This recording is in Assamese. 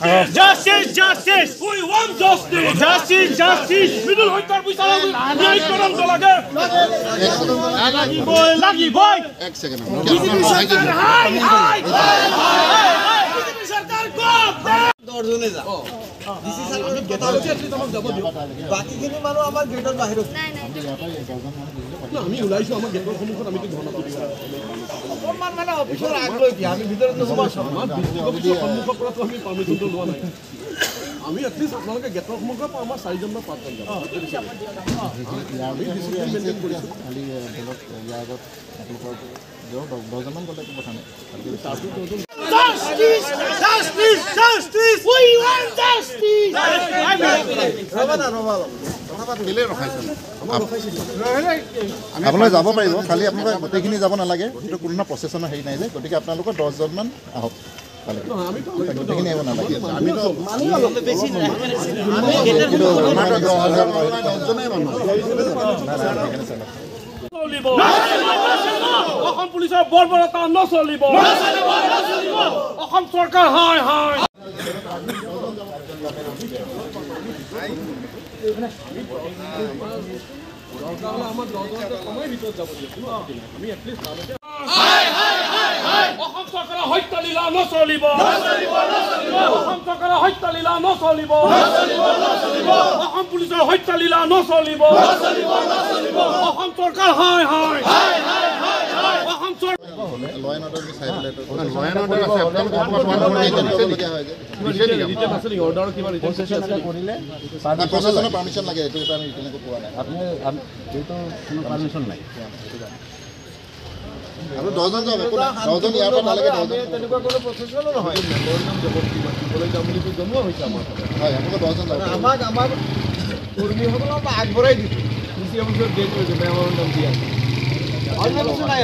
Justice, justice. We want justice. Justice, justice. Middle hoitar বিচাৰ ন্যায়কৰণ লাগে। লাগি boy. এক সেকেন্ড বিজেপি সরকার হাই হাই বিজেপি সরকার গপ দর্জনে যা DC sir get out Attlee তোমাক যাব দিও বাকিখিনি মানুহ আমাৰ গেটৰ বাহিৰত নাই নাই আমি ওলাইছো আমাৰ গেটৰ সন্মুখত আমি কি ধৰণা কৰিছো অকমান মানে অফিচৰ আগলৈ কি আমি ভিতৰত নোসোমাও আমাৰ ডিস্ট্ৰিক্ট অফিচৰ সন্মুখৰ পৰা আমি পাৰমিশনটো লোৱা নাই আমি এটলিষ্ট আপোনালোকে গেটৰ সন্মুখৰ পৰা আমাৰ 4জন বা 5জন যাব আমি ডিসিপ্লিন মেইনটেইন কৰিছো খালি বেলত ইয়াৰ আগত আপোনালোকৰ 10জন গলে কথা নাই Justice, justice, justice. We want justice. ৰবানা ৰবালো কেলে ৰখাইছে আপোনালোকে যাব পাৰিব খালি আপোনালোকে গোটেইখিনি যাব নালাগে এইটো কোনো প্ৰচেছনৰ হেৰি নাই যে গতিকে আপোনালোকৰ 10জন মান আহক গোটেইখিনি আহিব নালাগে আমিতো বেছি অসম পুলিচৰ বৰ্বৰতা নচলিব অসম চৰকাৰ হাই হাই আমাৰ 10জনতে সময় ভিতৰত যাব দিয়ক আমি এটলিষ্ট অসম চৰকাৰৰ হত্যা লীলা নচলিব অসম চৰকাৰৰ হত্যা লীলা নচলিব অসম পুলিচৰ হত্যা লীলা নচলিব অসম চৰকাৰ হাই হাই অসম চৰকাৰ ল এণ্ড অৰ্ডাৰ চাই পেলাই ল এণ্ড অৰ্ডাৰ আছে আপোনালোকে অৰ্ডাৰ কিবা কৰিলে প্ৰচেছনৰ পাৰ্মিশ্যন লাগে এইটো এটা আমি তেনেকৈ পোৱা নাই এইটো কোনো পাৰমিশ্যন নাই আৰু 10জন যাব 10জন ইয়াৰ পৰা নালাগে 10জন তেনেকুৱা কোনো প্ৰচেছনো নহয় মেম্বাৰৰ নাম যাব দিবলৈ যাম বুলি জনোৱা হৈছে আমাৰ হয় আপোনালোকে 10জন যাব আমাক কৰ্মীসকলক আগবঢ়াই দিছোঁ ডিচি অফিচত গেট মেম্বাৰৰ নাম দিয়া অন্য কিছু নাই